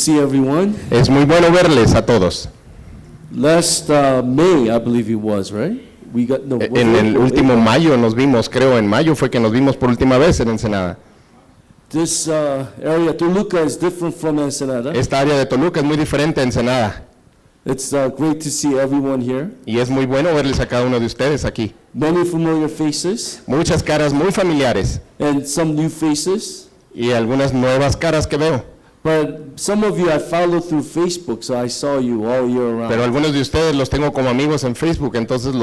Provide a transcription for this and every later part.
see everyone. Es muy bueno verles a todos. Last May, I believe it was, right? We got no. was En it el April? último mayo nos vimos, creo en mayo fue que nos vimos por última vez en Ensenada. This area, Toluca, is different from Ensenada. Esta área de Toluca es muy diferente a Ensenada It's great to see everyone here. y es muy bueno verles a cada uno de ustedes aquí. Many familiar faces Muchas caras muy familiares and some new faces. y algunas nuevas caras que veo. But some of you I followed through Facebook, so I saw you all year round. Pero algunos de ustedes los tengo como amigos en Facebook, entonces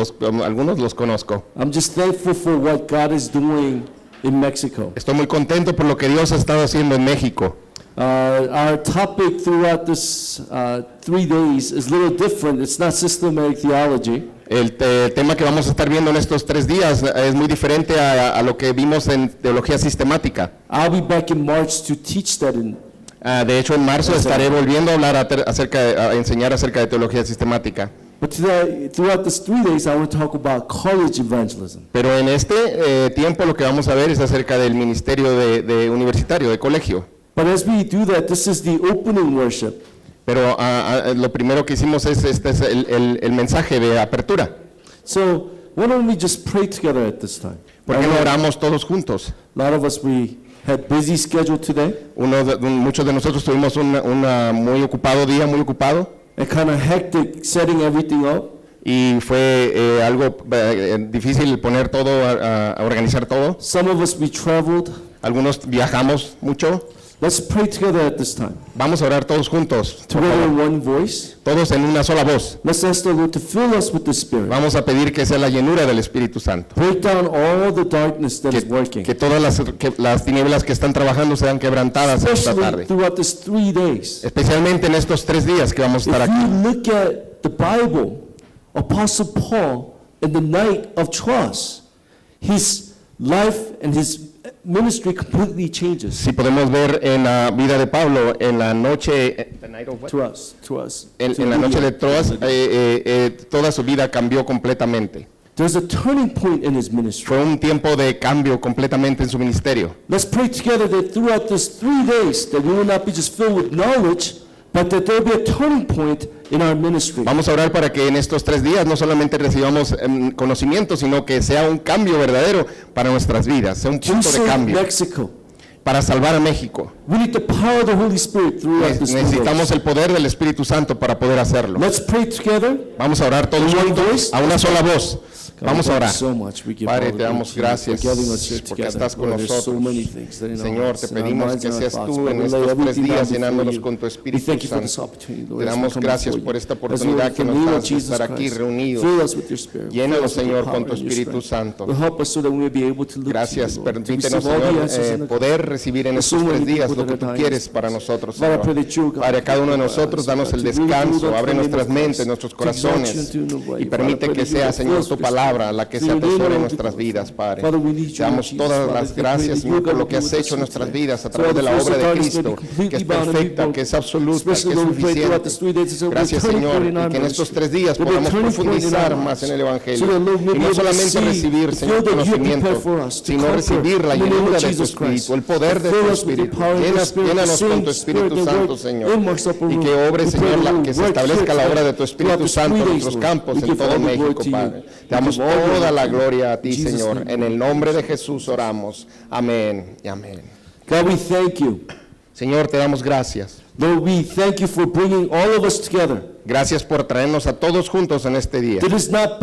algunos los conozco. I'm just thankful for what God is doing in Mexico. Estoy muy contento por lo que Dios ha estado haciendo en México. Our topic throughout this 3 days is a little different. It's not systematic theology. El tema que vamos a estar viendo en estos 3 días es muy diferente a lo que vimos en teología sistemática. I'll be back in March to teach that in. De hecho, en marzo estaré volviendo a hablar a enseñar acerca de teología sistemática. But throughout this 3 days, I want to talk about college evangelism. Pero en este tiempo lo que vamos a ver es acerca del ministerio de universitario, de colegio. But as we do that, this is the opening worship. Pero lo primero que hicimos es el mensaje de apertura. So why don't we just pray together at this time? ¿Por qué no oramos todos juntos? A lot of us, we had busy schedule today Muchos de nosotros tuvimos un muy ocupado día, muy ocupado, and kind of hectic setting everything up. y fue algo difícil poner todo, a organizar todo. Some of us, we traveled. Algunos viajamos mucho. Let's pray together at this time. Vamos a orar todos juntos, por Together favor. in one voice. Todos en una sola voz. Let's ask the Lord to fill us with the Spirit. Vamos a pedir que sea la llenura del Espíritu Santo. Break down all the darkness that is working. Que todas las tinieblas que están trabajando sean quebrantadas esta Especially tarde. throughout these 3 days. Especialmente en estos 3 días que vamos a If estar aquí. you look at the Bible, Apostle Paul, in the night of trust, his life and his ministry completely changes. Si podemos ver en la vida de Pablo, en la noche, To us. en la noche de Troas, toda su vida cambió completamente. There's a turning point in his ministry. Fue un tiempo de cambio completamente en su ministerio. Let's pray together that throughout these 3 days, that we will not be just filled with knowledge, but that there will be a turning point in our ministry. Vamos a orar para que en estos 3 días no solamente recibamos conocimiento, sino que sea un cambio verdadero para nuestras vidas, sea un To punto de save cambio Mexico, para salvar a México. we need the power of the Holy Spirit throughout this 3 Necesitamos days. el poder del Espíritu Santo para poder hacerlo. Let's pray together. Vamos a orar todos In one juntos, voice. a una sola voz. Vamos a God, orar. thank you so much. We give Padre, all te the damos glory to you gracias for gathering us here porque together. estás con Lord, there's so nosotros. many things that in our Señor, hearts, te in our pedimos minds, que and our seas thoughts, tú but en we lay estos 3 everything down días before llenándonos you. con tu We Espíritu thank you for this Santo. opportunity, Lord, Te as we damos come gracias before por you. esta As we oportunidad lift que the nos name of das de Jesus estar aquí Christ. reunidos. Fill us with your Spirit. Fill Llénanos, us with your Señor, power con tu and your Espíritu strength. Santo. Will help us so that we may be able to look Gracias, to you, Lord, to permítenos, receive all the Señor, answers in the poder recibir en There's so estos many 3 días people lo que that tú are quieres dying. para nosotros, Father, I pray Señor. that you, God, Padre, a cada uno de will nosotros, help us, danos God, el to really descanso, build up abre the name nuestras of Christ, mentes, nuestros to exalt you corazones and to know you. y Father, I permite pray que that you sea, will Señor, fill us tu with your palabra Spirit. la que So se your name atesore en alone nuestras be vidas, Padre. Father, we need Te you, damos Jesus, todas Father. las We pray gracias, that Señor, you, por God, lo que will has be with hecho en us nuestras today. vidas a So través de the la force obra of de darkness may be Cristo, que completely es bound and be perfecta, broken. que es absoluta, que es Especially, Lord, we pray throughout suficiente. this 3 days, that there will be a Gracias, turning Señor, point in y our que en estos ministry. 3 días There will be a podamos turning point in profundizar our más en el lives. So Evangelio. that, Lord, we'll Y be no able to solamente see, recibir, to Señor, feel that you have conocimiento, prepared for us, to sino conquer recibir la in the name llenura of de tu Jesus Christ. Espíritu, el poder de Fill tu us with your Espíritu. power and your Spirit, Llénanos the con same tu Spirit Espíritu that Santo, worked Señor. in Mark's Upper Y Room. que obre, We pray Señor, that you que se work establezca la here obra de tu throughout Espíritu this Santo 3 en days, nuestros Lord. campos, We en give todo all the glory México, to you. Padre. We Te damos give all the toda la honor. gloria a ti, In Jesus' Señor. name. En el nombre de Jesús oramos. Amén y amén. God, we thank you. Señor, te damos gracias. Lord, we thank you for bringing all of us together. Gracias por traernos a todos juntos en este día. This is not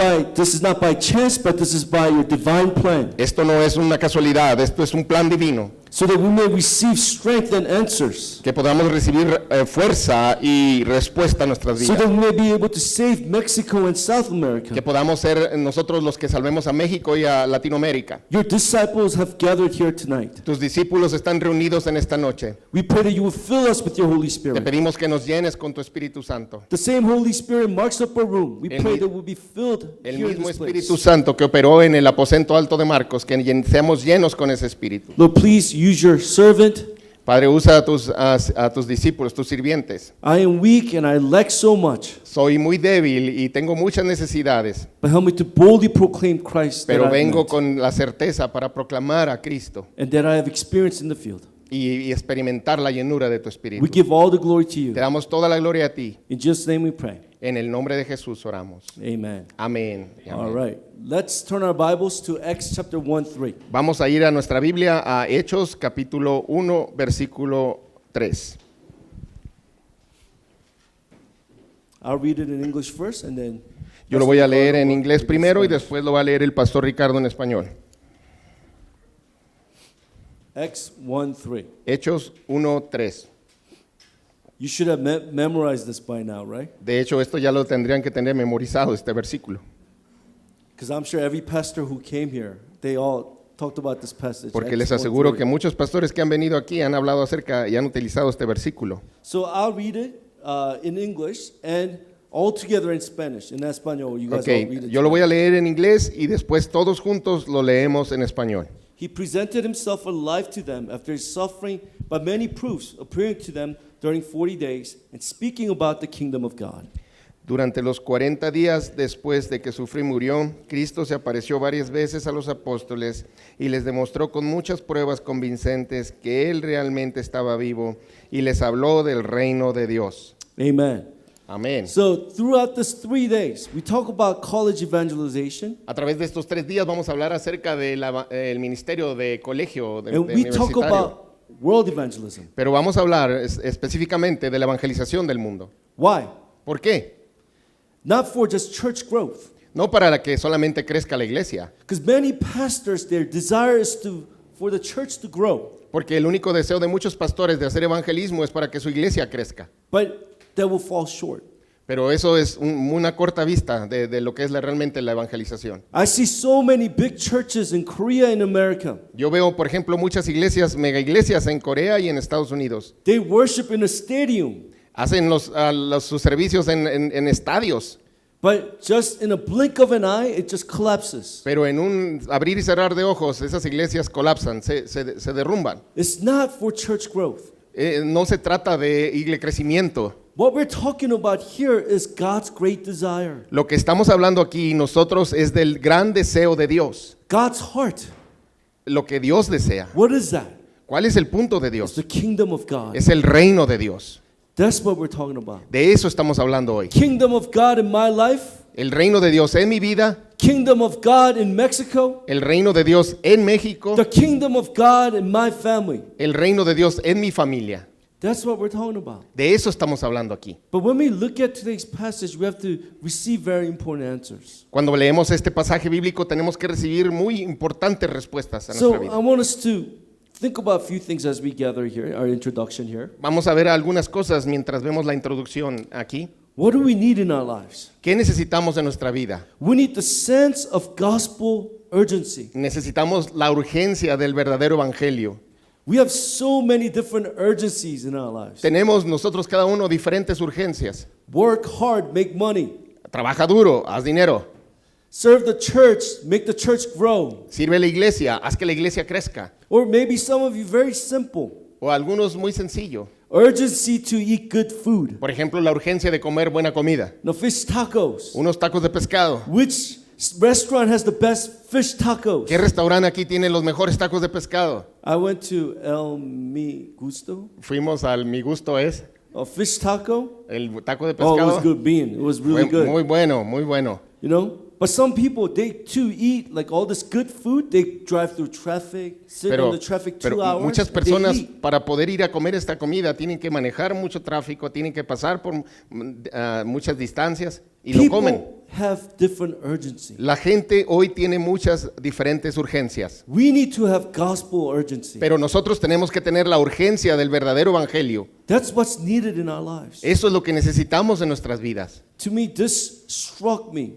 by chance, but this is by your divine plan, Esto no es una casualidad, esto es un plan divino. so that we may receive strength and answers, Que podamos recibir fuerza y respuesta a nuestras so vidas. that we may be able to save Mexico and South America. Que podamos ser nosotros los que salvemos a México y a Latinoamérica. Your disciples have gathered here tonight. Tus discípulos están reunidos en esta noche. We pray that you will fill us with your Holy Te Spirit. pedimos que nos llenes con tu Espíritu Santo. The same Holy Spirit marks up our room. We El pray mi- that we'll be filled El here in mismo this place. Espíritu Santo que operó en el aposento alto de Marcos, que seamos llenos con ese Espíritu. Lord, please use your servant. Padre, usa a tus discípulos, tus sirvientes. I am weak and I lack so much, Soy muy débil y tengo muchas necesidades, but help me to boldly proclaim Christ that pero I've vengo met con la certeza para proclamar a Cristo and that I have experienced in the field. y experimentar la llenura de tu We Espíritu. give all the glory to you. Te damos toda la gloria a ti. In Jesus' name we pray. En el nombre de Jesús oramos. Amen. Amén. y amén. All right. Let's turn our Bibles to Acts chapter 1:3. Vamos a ir a nuestra Biblia a Hechos capítulo 1 versículo 3. I'll read it in English first and then Yo lo voy a leer en inglés primero y después lo va a leer el pastor Ricardo en español. Acts 1:3. Hechos 1:3. You should have memorized this by now, right? De hecho, esto ya lo tendrían que tener memorizado, este versículo. Because I'm sure every pastor who came here, they all talked about this passage. Porque Acts les aseguro 1:3. que muchos pastores que han venido aquí han hablado acerca y han utilizado este versículo. So I'll read it in English and all together in Spanish. En español, you guys all read it. Yo lo voy a leer en inglés y después todos juntos lo leemos en español. He presented himself alive to them after his suffering by many proofs, appearing to them during 40 days and speaking about the kingdom of God. Durante los 40 días después de que sufrió y murió, Cristo se apareció varias veces a los apóstoles y les demostró con muchas pruebas convincentes que Él realmente estaba vivo y les habló del reino de Dios. Amen. Amén. So throughout this 3 days, we talk about college evangelization, A través de estos 3 días vamos a hablar acerca del ministerio de colegio, de and we talk universitario. about world evangelism. Pero vamos a hablar específicamente de la evangelización del mundo. Why? ¿Por qué? Not for just church growth. No para que solamente crezca la iglesia, Because many pastors, their desire is for the church to grow, porque el único deseo de muchos pastores de hacer evangelismo es para que su iglesia crezca. but that will fall short. Pero eso es una corta vista de lo que es realmente la evangelización. I see so many big churches in Korea and America. Yo veo, por ejemplo, muchas iglesias, mega iglesias en Corea y en Estados Unidos. They worship in a stadium, Hacen sus servicios en estadios, but just in a blink of an eye, it just collapses. pero en un abrir y cerrar de ojos, esas iglesias colapsan, se derrumban. It's not for church growth. No se trata de crecimiento. What we're talking about here is God's great desire, Lo que estamos hablando aquí nosotros es del gran deseo de Dios, God's heart. lo que Dios desea. What is that? ¿Cuál es el punto de It's Dios? the kingdom of God. Es el reino de Dios. That's what we're talking about. De eso estamos hablando hoy. Kingdom of God in my life, El reino de Dios en mi vida, kingdom of God in Mexico, el reino de Dios en México, the kingdom of God in my family. el reino de Dios en mi familia. That's what we're talking about. De eso estamos hablando aquí. But when we look at today's passage, we have to receive very important answers. Cuando leemos este pasaje bíblico tenemos que recibir muy importantes respuestas a nuestra So I vida. want us to think about a few things as we gather here, our introduction here. Vamos a ver algunas cosas mientras vemos la introducción aquí. What do we need in our lives? ¿Qué necesitamos en nuestra vida? We need the sense of gospel urgency. Necesitamos la urgencia del verdadero evangelio. We have so many different urgencies in our lives. Tenemos nosotros cada uno diferentes urgencias. Work hard, make money. Trabaja duro, haz dinero. Serve the church, make the church grow. Sirve a la iglesia, haz que la iglesia crezca. Or maybe some of you very simple. O algunos muy sencillo. Urgency to eat good food. Por ejemplo, la urgencia de comer buena comida. No, fish tacos. Unos tacos de pescado. Which restaurant has the best fish tacos? ¿Qué restaurante aquí tiene los mejores tacos de pescado? I went to El Mi Gusto, Fuimos al Mi Gusto es, a fish taco. el taco de Oh, it was pescado. good bean. It was really Fue good. muy bueno, muy bueno. You know? But some people, they to eat like all this good food, they drive through traffic, sit on the traffic 2 hours. Muchas they personas eat. para poder ir a comer esta comida tienen que manejar mucho tráfico, tienen que pasar por muchas distancias y lo comen. People have different urgency. La gente hoy tiene muchas diferentes urgencias, We need to have gospel urgency. pero nosotros tenemos que tener la urgencia del verdadero evangelio. That's what's needed in our lives. Eso es lo que necesitamos en nuestras vidas. To me, this struck me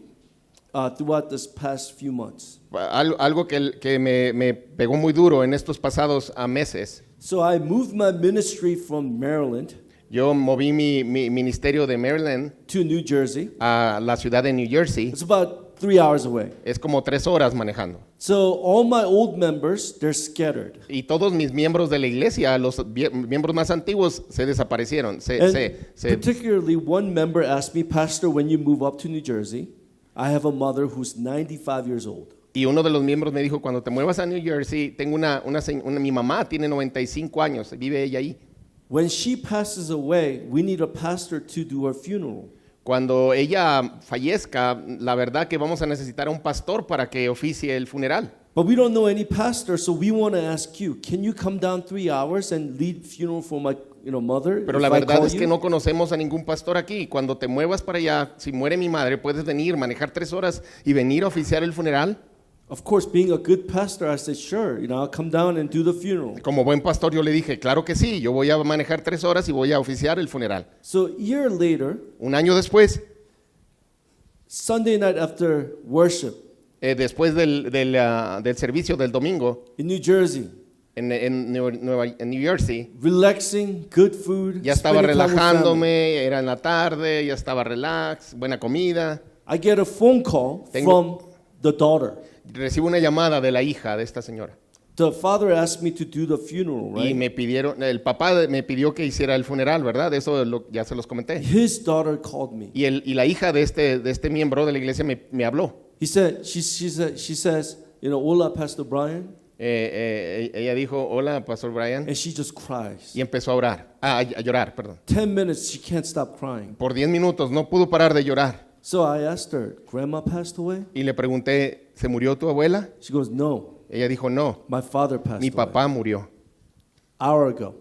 throughout this past few months. Algo que me pegó muy duro en estos pasados meses. So I moved my ministry from Maryland Yo moví mi ministerio de Maryland to New Jersey. a la ciudad de New Jersey. It's about 3 hours away. Es como 3 horas manejando. So all my old members, they're scattered. Y todos mis miembros de la iglesia, los miembros más antiguos, se desaparecieron. And particularly one member asked me, Pastor, when you move up to New Jersey, I have a mother who's 95 years old. Y uno de los miembros me dijo, cuando te muevas a New Jersey, tengo mi mamá tiene 95 años, vive ella ahí. When she passes away, we need a pastor to do her funeral. Cuando ella fallezca, la verdad que vamos a necesitar a un pastor para que oficie el funeral. But we don't know any pastor, so we want to ask you, can you come down 3 hours and lead funeral for my mother? Pero if la I verdad call es que you? no conocemos a ningún pastor aquí. Cuando te muevas para allá, si muere mi madre, puedes venir, manejar 3 horas y venir a oficiar el funeral. Of course, being a good pastor, I said, sure, I'll come down and do the funeral. Como buen pastor yo le dije, claro que sí, yo voy a manejar 3 horas y voy a oficiar el funeral. So a year later, Un año después, Sunday night after worship después del servicio del domingo in New Jersey, en New Jersey, relaxing, good food, ya estaba spending time with family. relajándome, era en la tarde, ya estaba relax, buena comida. I get a phone call from the daughter. Recibo una llamada de la hija de esta señora. The father asked me to do the funeral, Y right? el papá me pidió que hiciera el funeral, ¿verdad? Eso ya se los comenté. His daughter called me. Y la hija de este miembro de la iglesia me habló. He said, she says, hola, Pastor Brian, Ella dijo, hola, Pastor Brian. and she just cries. Y empezó a orar, a llorar, perdón. 10 minutes, she can't stop crying. Por 10 minutos no pudo parar de llorar. So I asked her, Grandma passed away? Y le pregunté, ¿se murió tu abuela? She goes, no, Ella dijo, no, my father passed mi away. papá murió. Hour ago.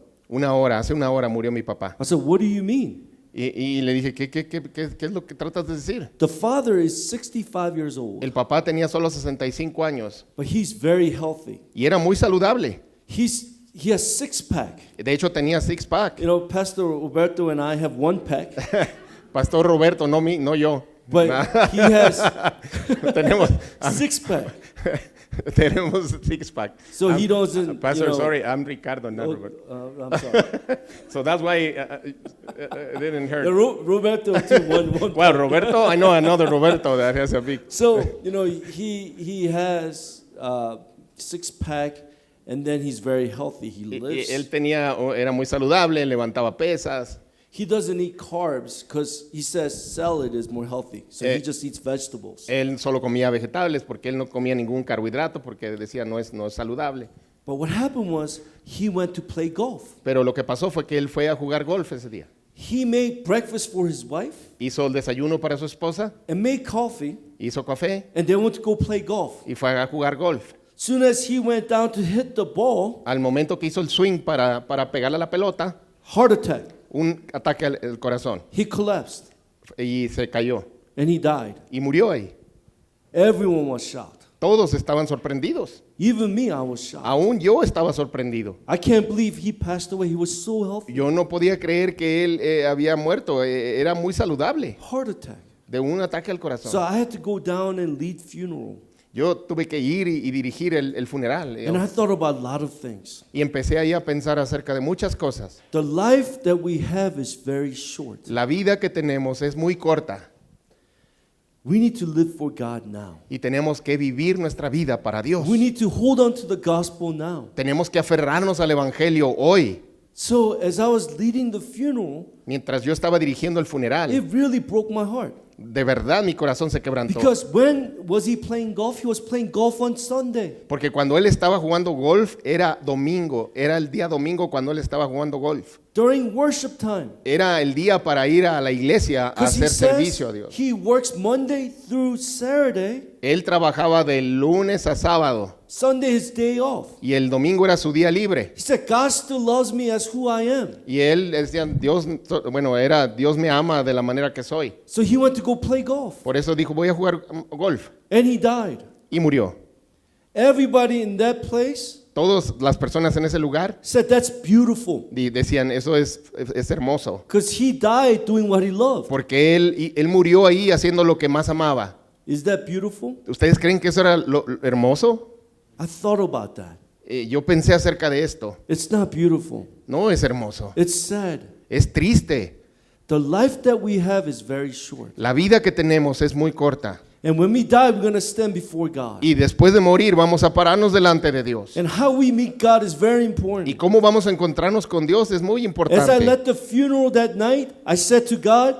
Hace una hora murió mi papá. I said, what do you mean? Y le dije, ¿qué es lo que tratas de decir? The father is 65 years old, El papá tenía solo 65 años but he's very healthy. y era muy saludable. He has 6-pack. De hecho, tenía six-pack. Pastor Roberto and I have 1-pack, Pastor Roberto, no yo. but he has tenemos 6-pack. tenemos six-pack. So he doesn't, Pastor, sorry, I'm Ricardo, not Roberto. I'm sorry. So that's why it didn't hurt. Roberto too, one Well, Roberto, I know another Roberto that has a big. So, he has 6-pack, and then he's very healthy. He lifts. Él era muy saludable, levantaba pesas. He doesn't eat carbs because he says salad is more healthy. So he just eats vegetables. Él solo comía vegetales porque él no comía ningún carbohidrato porque decía no es saludable. But what happened was he went to play golf. Pero lo que pasó fue que él fue a jugar golf ese día. He made breakfast for his wife Hizo el desayuno para su esposa, and made coffee, hizo café and they went to go play golf. y fue a jugar golf. Soon as he went down to hit the ball, Al momento que hizo el swing para pegarle a la pelota, heart attack. un ataque al corazón He collapsed y se cayó and he died. y murió ahí. Everyone was shocked. Todos estaban sorprendidos. Even me, I was shocked. Aún yo estaba sorprendido. I can't believe he passed away. He was so healthy. Yo no podía creer que él había muerto. Era muy saludable Heart attack. de un ataque al So corazón. I had to go down and lead funeral. Yo tuve que ir y dirigir el funeral. And I thought about a lot of things. Y empecé ahí a pensar acerca de muchas cosas. The life that we have is very short. La vida que tenemos es muy corta We need to live for God now. y tenemos que vivir nuestra vida para Dios. We need to hold on to the gospel now. Tenemos que aferrarnos al Evangelio hoy. So as I was leading the funeral, Mientras yo estaba dirigiendo el funeral, it really broke my heart. de verdad mi corazón se quebrantó. Because when was he playing golf? He was playing golf on Sunday. Porque cuando él estaba jugando golf era domingo, era el día domingo cuando él estaba jugando golf. During worship time. Era el día para ir a la iglesia a Because he hacer says servicio a Dios. he works Monday through Saturday. Él trabajaba de lunes a sábado Sunday is day off. y el domingo era su día libre. He said, God still loves me as who I am. Y él decía, Dios me ama de la manera que soy. So he went to go play golf. Por eso dijo, voy a jugar golf. And he died. Y murió. Everybody in that place Todas las personas en ese lugar said, that's beautiful. decían, eso es hermoso. Because he died doing what he loved. Porque él murió ahí haciendo lo que más amaba. Is that beautiful? ¿Ustedes creen que eso era lo hermoso? I thought about that. Yo pensé acerca de esto. It's not beautiful. No es hermoso. It's sad. Es triste. The life that we have is very short. La vida que tenemos es muy corta. And when we die, we're going to stand before God. Y después de morir vamos a pararnos delante de Dios. And how we meet God is very Y important. cómo vamos a encontrarnos con Dios es muy As I importante. led the funeral that night, I said to God,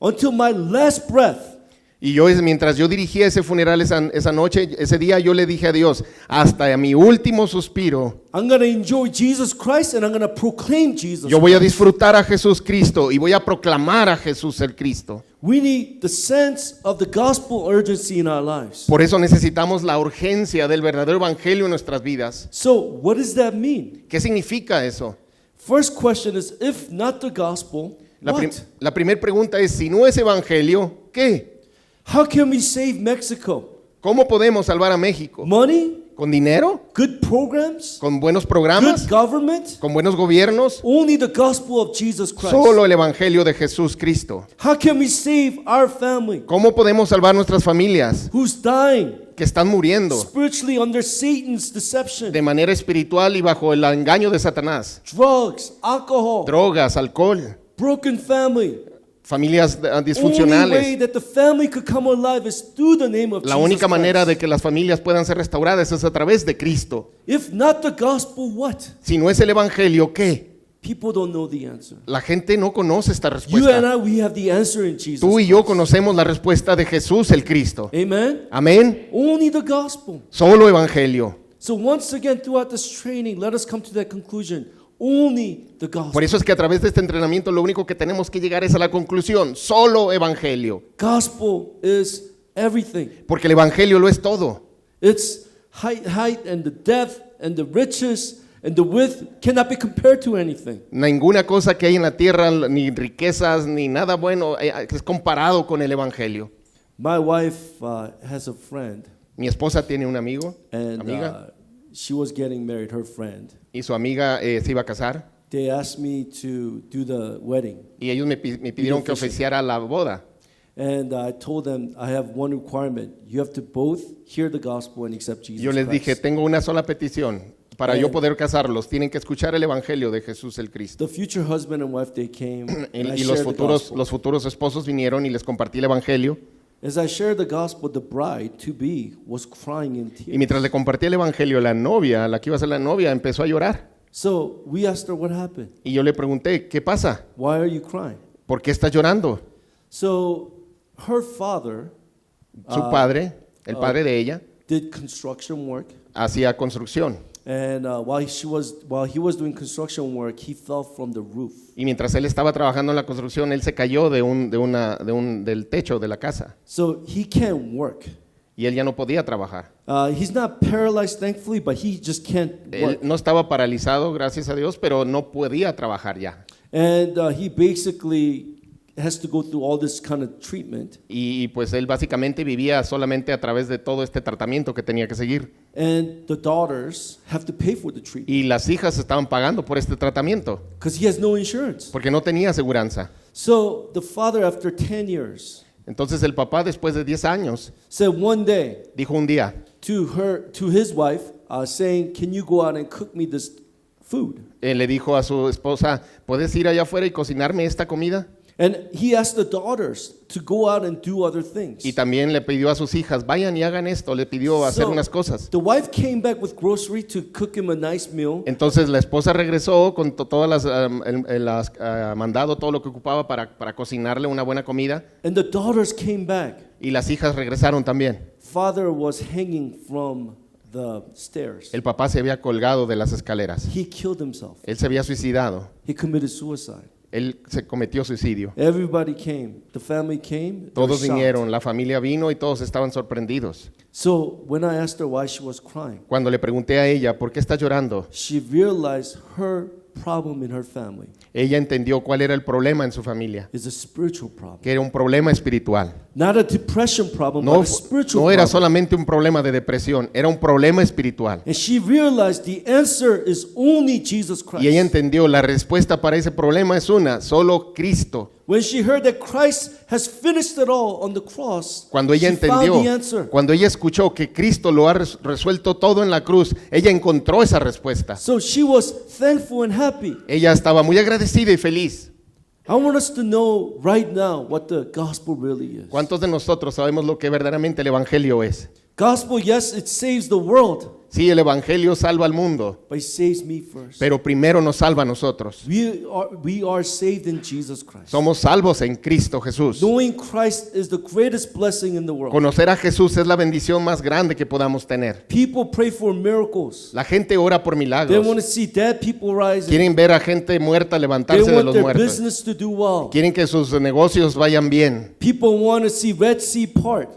until my last breath, Y yo, mientras yo dirigía ese funeral esa noche, ese día, yo le dije a Dios, hasta mi último suspiro, I'm going to enjoy Jesus Christ and I'm going to proclaim Jesus yo voy a Christ. disfrutar a Jesús Cristo y voy a proclamar a Jesús el Cristo. We need the sense of the gospel urgency in our lives. Por eso necesitamos la urgencia del verdadero evangelio en nuestras vidas. So, what does that mean? ¿Qué significa eso? First question is, if not the gospel, what? La primera pregunta es, si no es evangelio, ¿qué? How can we save Mexico? ¿Cómo podemos salvar a México? Money? ¿Con dinero? Good programs? ¿Con buenos Good programas? government? ¿Con buenos gobiernos? Only the gospel of Jesus Christ. Solo el evangelio de Jesús Cristo. How can we save our family ¿Cómo podemos salvar nuestras familias who's dying que están muriendo spiritually under Satan's deception? de manera espiritual y bajo el engaño de Satanás? Drugs, alcohol, Drogas, alcohol, broken family. familias Only way disfuncionales. that the family could come alive is through the name of La Jesus única manera de Christ. que las familias puedan ser restauradas es a través de Cristo. If not the gospel, what? Si no es el evangelio, ¿qué? People don't know the answer. La gente no conoce esta You and respuesta. I, we have the answer in Jesus. Tú y yo Christ. conocemos la respuesta de Jesús el Cristo. Amen. Amén. Only the gospel. Solo evangelio. So once again, throughout this training, let us come to that conclusion. Only the gospel. Por eso es que a través de este entrenamiento lo único que tenemos que llegar es a la conclusión, solo evangelio. Gospel is everything. Porque el evangelio lo es todo. Its height and the depth and the riches and the width cannot be compared to anything. Ninguna cosa que hay en la tierra, ni riquezas, ni nada bueno es comparado con el evangelio. My wife has a friend, Mi esposa tiene un amigo, and amiga, she was getting married, her friend. y su amiga se iba a casar. They asked me to do the wedding. Y ellos me pidieron que oficiara la boda. And I told them I have one requirement. You have to both hear the gospel and accept Jesus Yo les Christ. dije, tengo una sola petición. Para yo poder casarlos, tienen que escuchar el evangelio de Jesús el Cristo. The future husband and wife, they came, and I Y los shared the gospel. futuros esposos vinieron y les compartí el evangelio. As I shared the gospel, the bride to be was crying in Y tears. mientras le compartí el evangelio, la novia, la que iba a ser la novia, empezó a llorar. So we asked her what happened. Y yo le pregunté, ¿qué pasa? Why are you crying? ¿Por qué estás llorando? So her father Su padre, el padre de ella, did construction work, hacía construcción. and while he was doing construction work, he fell from the roof. Y mientras él estaba trabajando en la construcción, él se cayó del techo de la casa. So he can't work. Y él ya no podía trabajar. He's not paralyzed, thankfully, but he just can't Él work. no estaba paralizado, gracias a Dios, pero no podía trabajar ya. And he basically has to go through all this kind of treatment. Y pues él básicamente vivía solamente a través de todo este tratamiento que tenía que seguir. And the daughters have to pay for the treatment Y las hijas estaban pagando por este tratamiento because he has no insurance. porque no tenía aseguranza. So the father, after 10 years, Entonces el papá, después de 10 años, said one day dijo un día, to his wife, saying, "Can you go out and cook me this food?" le dijo a su esposa, ¿puedes ir allá afuera y cocinarme esta comida? And he asked the daughters to go out and do other things. Y también le pidió a sus hijas, vayan y hagan esto, le pidió hacer So, unas cosas. the wife came back with grocery to cook him a nice meal. Entonces la esposa regresó con todas las mandado todo lo que ocupaba para cocinarle una buena comida, And the daughters came back. y las hijas regresaron también. Father was hanging from the stairs. El papá se había colgado de las escaleras. He killed himself. Él se había suicidado. He committed suicide. Él se cometió suicidio. Everybody came. The family came. They were Todos shocked. vinieron, la familia vino y todos estaban sorprendidos. So when I asked her why she was crying, Cuando le pregunté a ella, ¿por qué estás llorando? she realized her problem in her family Ella entendió cuál era el problema en su familia, is a spiritual problem. que era un problema espiritual. Not a depression problem, No, but a spiritual no era problem. solamente un problema de depresión, era un problema espiritual. And she realized the answer is only Jesus Christ. Y ella entendió, la respuesta para ese problema es una, solo Cristo. When she heard that Christ has finished it all on the cross, Cuando ella she found the entendió, answer. cuando ella escuchó que Cristo lo ha resuelto todo en la cruz, ella encontró esa respuesta. So she was thankful and happy. Ella estaba muy agradecida y feliz. I want us to know right now what the gospel really is. ¿Cuántos de nosotros sabemos lo que verdaderamente el Evangelio es? Gospel, yes, it saves the world. Sí, el evangelio salva al mundo, but it saves me first. pero primero nos salva a nosotros. We are saved in Jesus Christ. Somos salvos en Cristo Jesús. Knowing Christ is the greatest blessing in the world. Conocer a Jesús es la bendición más grande que podamos tener. People pray for miracles. La gente ora por They want milagros. to see dead people rising. Quieren ver a gente muerta They levantarse de want los their muertos. business to do well. Quieren que sus negocios vayan bien. People want to see Red Sea part.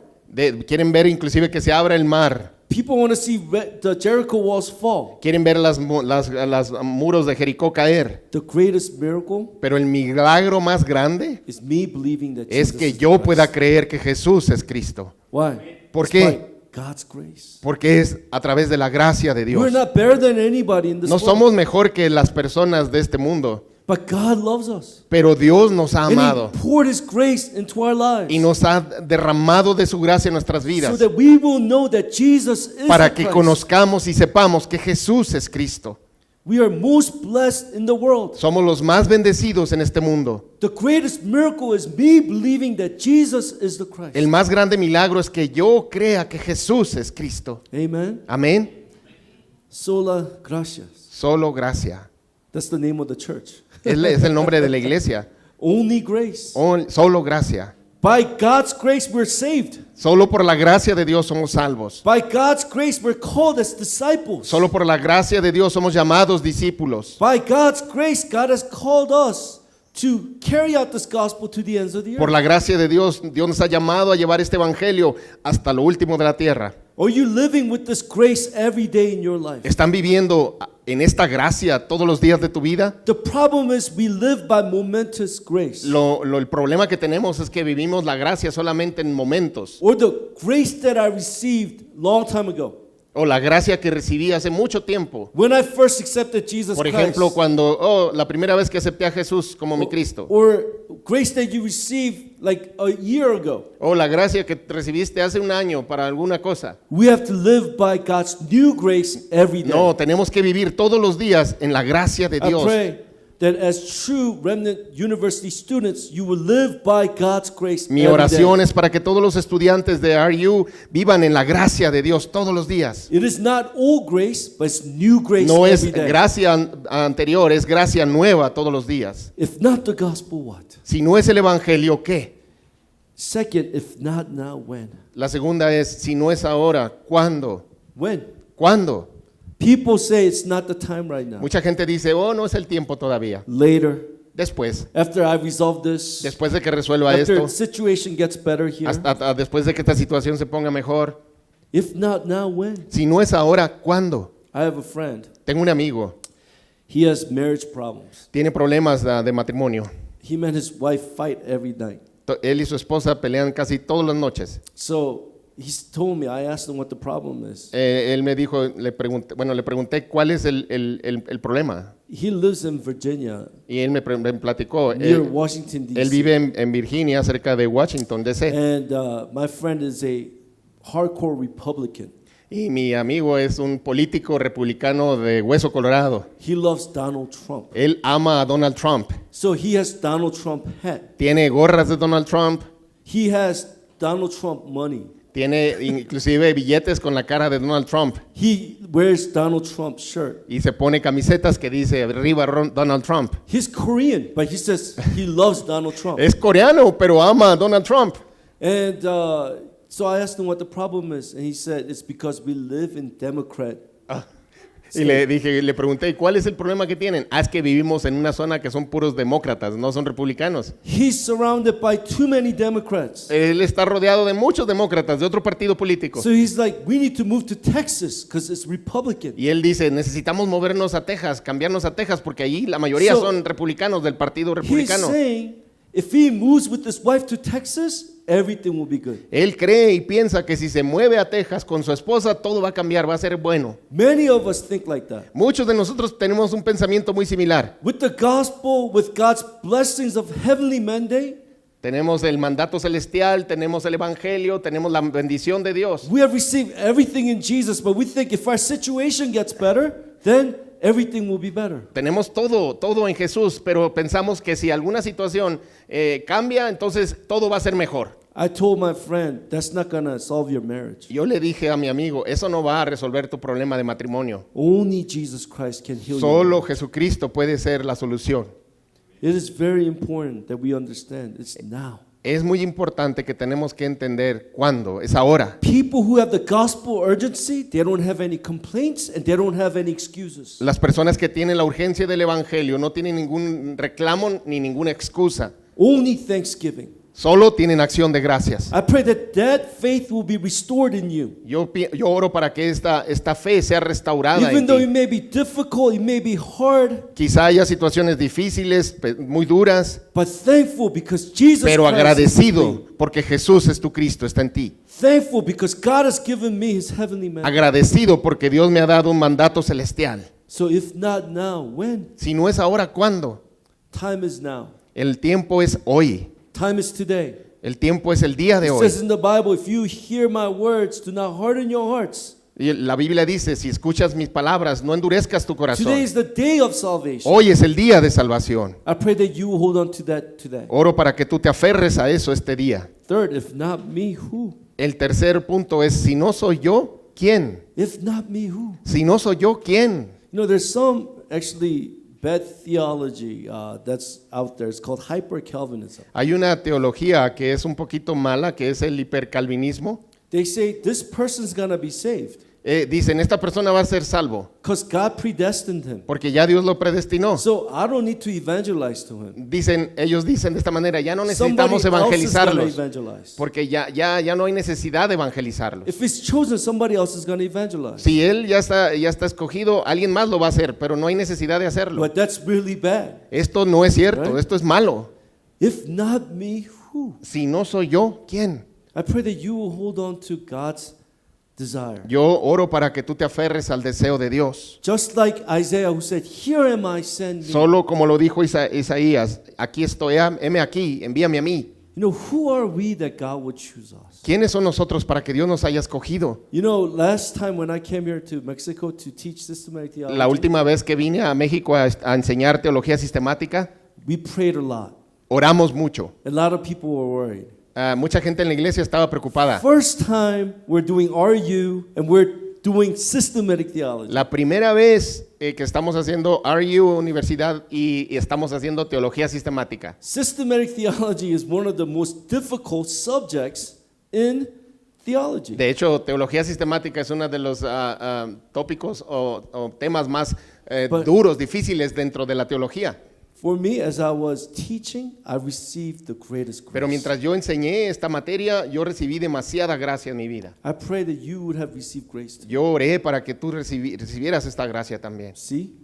Quieren ver inclusive que se abra el mar. People want to see the Jericho walls fall. Quieren ver las muros de Jericó caer. The greatest miracle Pero el milagro más grande is me believing that es Jesus que is yo Christ. pueda creer que Jesús es Cristo. Why? ¿Por It's qué? by God's grace. Porque es a través de la gracia de We're Dios. not better than anybody in this No world. somos mejor que las personas de este mundo, But God loves us. pero Dios nos ha And amado He poured His grace into our lives. y nos ha derramado de su gracia en nuestras So vidas that we will know that Jesus is para the que Christ. conozcamos y sepamos que Jesús es Cristo. We are most blessed in the world. Somos los más bendecidos en este mundo. The greatest miracle is me believing that Jesus is the Christ. El más grande milagro es que yo crea que Jesús es Cristo. Amen. Amén. Sola gracias. Solo gracia. That's the name of the church. Es el nombre de la iglesia. Only grace. Solo gracia. By God's grace we're saved. Solo por la gracia de Dios somos salvos. By God's grace we're called as disciples. Solo por la gracia de Dios somos llamados discípulos. By God's grace God has called us to carry out this gospel to the ends of the Por earth. la gracia de Dios, Dios nos ha llamado a llevar este evangelio hasta lo último de la tierra. Are you living with this grace every day in your life? ¿Están viviendo en esta gracia todos los días de tu vida? The problem is we live by momentous grace. El problema que tenemos es que vivimos la gracia solamente en momentos. Or the grace that I received long time ago. O la gracia que recibí hace mucho tiempo. When I first accepted Jesus Por ejemplo, Christ. cuando la primera vez que acepté a Jesús como mi Cristo. Or grace that you received like a year ago. O la gracia que recibiste hace un año para alguna cosa. We have to live by God's new grace every day. No, tenemos que vivir todos los días en la gracia de I Dios. pray that as true Remnant University students, you will live by God's grace Mi every oración day. es para que todos los estudiantes de RU vivan en la gracia de Dios todos los días. It is not old grace, but it's new grace No es every day. gracia anterior, es gracia nueva todos los días. If not the gospel, what? Si no es el evangelio, ¿qué? Second, if not now, when? La segunda es, si no es ahora, ¿cuándo? When? ¿Cuándo? People say it's not the time right now. Mucha gente dice, oh, no es el tiempo todavía. Later, Después, after I resolve this, después de que resuelva after esto, the situation gets better here. después de que esta situación se ponga mejor. If not now, when? Si no es ahora, ¿cuándo? I have a friend. Tengo un amigo, He has marriage problems. tiene problemas de matrimonio. He and his wife fight every night. Él y su esposa pelean casi todas las noches. So he's told me, I asked him what the problem is. Él me dijo, le pregunté cuál es el problema. He lives in Virginia, Y él me platicó. near Él Washington, D.C. vive en Virginia, cerca de Washington, D.C. And my friend is a hardcore Republican. Y mi amigo es un político republicano de hueso colorado. He loves Donald Trump. Él ama a Donald Trump. So he has Donald Trump hat. Tiene gorras de Donald Trump. He has Donald Trump money. Tiene inclusive billetes con la cara de Donald Trump. He wears Donald Trump shirt. Y se pone camisetas que dice arriba Donald Trump. He's Korean, but he says he loves Donald Trump. Es coreano, pero ama a Donald Trump. And so I asked him what the problem is, and he said it's because we live in Democrat. Y le pregunté, ¿y cuál es el problema que tienen? Es que vivimos en una zona que son puros demócratas, no son republicanos. He's surrounded by too many Democrats. Él está rodeado de muchos demócratas, de otro partido político. So he's like, we need to move to Texas because it's Republican. Y él dice, necesitamos movernos a Texas, cambiarnos a Texas, porque allí la mayoría So, son republicanos del partido He's republicano. saying if he moves with his wife to Texas, everything will be good. Él cree y piensa que si se mueve a Texas con su esposa, todo va a cambiar, va a ser bueno. Many of us think like that. Muchos de nosotros tenemos un pensamiento muy similar. With the gospel, with God's blessings of heavenly mandate, Tenemos el mandato celestial, tenemos el evangelio, tenemos la bendición de Dios. we have received everything in Jesus, but we think if our situation gets better, then everything will be better. Tenemos todo en Jesús, pero pensamos que si alguna situación cambia, entonces todo va a ser mejor. I told my friend, that's not going to solve your marriage. Yo le dije a mi amigo, eso no va a resolver tu problema de matrimonio. Only Jesus Christ can heal you. Solo Jesucristo puede ser la solución. It is very important that we understand it's now. Es muy importante que tenemos que entender cuándo, es ahora. People who have the gospel urgency, they don't have any complaints and they don't have any excuses. Las personas que tienen la urgencia del evangelio no tienen ningún reclamo ni ninguna excusa. Only thanksgiving. Solo tienen acción de gracias. I pray that faith will be restored in you. Yo oro para que esta fe sea restaurada Even en though it ti. may be difficult, it may be hard, Quizá haya situaciones difíciles, muy duras, but thankful because Jesus pero Christ is agradecido in me. porque Jesús es tu Cristo, está en ti. Thankful because God has given me His heavenly mandate. Agradecido porque Dios me ha dado un mandato celestial. So if not now, when? Si no es ahora, ¿cuándo? Time is now. El tiempo es hoy. Time is today. El tiempo es el día de It hoy. says in the Bible, if you hear my words, do not harden your hearts. Y la Biblia dice, si escuchas mis palabras, no endurezcas tu Today corazón. is the day of salvation. Hoy es el día de salvación. I pray that you will hold on to that today. Oro para que tú te aferres a eso este día. Third, if not me, who? El tercer punto es, si no soy yo, ¿quién? If not me, who? Si no soy yo, ¿quién? You know, there's some actually bad theology that's out there. It's called hyper-Calvinism. Hay una teología que es un poquito mala, que es el hipercalvinismo. They say this person's going to be saved Dicen, esta persona va a ser salvo, because God predestined him. porque ya Dios lo predestinó. So I don't need to evangelize to him. Ellos dicen de esta manera, ya no Somebody necesitamos else is going to evangelizarlos, evangelize. porque ya no hay necesidad de evangelizarlos. If it's chosen, somebody else is going to evangelize. Si él ya está escogido, alguien más lo va a hacer, pero no hay necesidad de hacerlo. But that's really bad. Esto no es cierto, Right. esto es malo. If not me, who? Si no soy yo, ¿quién? I pray that you will hold on to God's desire. Yo oro para que tú te aferres al deseo de Dios. Just like Isaiah who said, "Here am I, send me." Solo como lo dijo Isaías, aquí estoy, heme aquí, envíame a mí. You know, who are we that God would choose us? ¿Quiénes son nosotros para que Dios nos haya escogido? You know, last time when I came here to Mexico to teach systematic theology, La última vez que vine a México a enseñar teología sistemática, we prayed a lot. oramos mucho. A lot of people were worried. Mucha gente en la iglesia estaba preocupada. First time we're doing RU and we're doing systematic theology. La primera vez que estamos haciendo RU Universidad y estamos haciendo teología sistemática. Systematic theology is one of the most difficult subjects in theology. De hecho, teología sistemática es uno de los tópicos o temas más duros, difíciles dentro de la teología. For me, as I was teaching, I received the greatest grace. Pero mientras yo enseñé esta materia, yo recibí demasiada gracia en mi vida. I pray that you would have received grace too. Yo oré para que tú recibieras esta gracia también. See?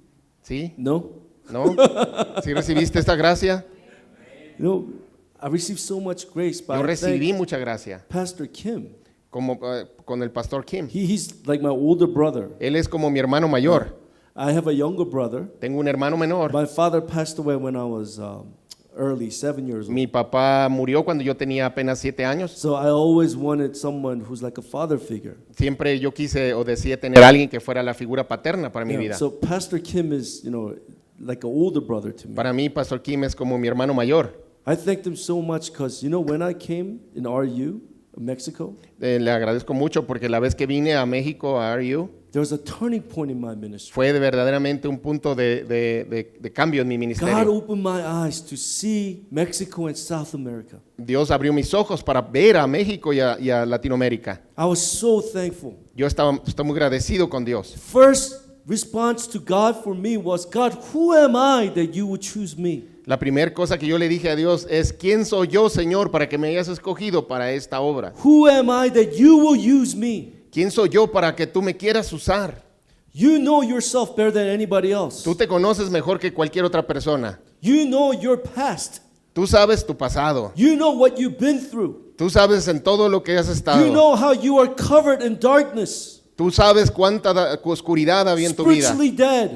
¿Sí? No? ¿No? ¿Sí recibiste esta gracia? You know, I received so much grace, but Yo I recibí thank mucha gracia, Pastor Kim. como con el pastor Kim. He's like my older brother. Él es como mi hermano mayor. I have a younger brother. Tengo un hermano menor. My father passed away when I was early, 7 years old. Mi papá murió cuando yo tenía apenas 7 años. So I always wanted someone who's like a father figure. Siempre yo quise o decía tener a alguien que fuera la figura paterna para mi Yeah, vida. so Pastor Kim is, you know, like an older brother to me. Para mí, Pastor Kim es como mi hermano mayor. I thank them so much because, you know, when I came in RU, Mexico, Le agradezco mucho porque la vez que vine a México, a RU, there was a turning point in my ministry. fue verdaderamente un punto de cambio en mi God ministerio. opened my eyes to see Mexico and South America. Dios abrió mis ojos para ver a México y a Latinoamérica. I was so thankful. Estoy muy agradecido con Dios. First response to God for me was, God, who am I that you would choose me? La primera cosa que yo le dije a Dios es, ¿quién soy yo, Señor, para que me hayas escogido para esta obra? Who am I that you will use me? ¿Quién soy yo para que tú me quieras usar? You know yourself better than anybody else. Tú te conoces mejor que cualquier otra persona. You know your past. Tú sabes tu pasado. You know what you've been through. Tú sabes en todo lo que has You estado. know how you are covered in darkness, Tú sabes cuánta oscuridad había en tu vida. spiritually dead.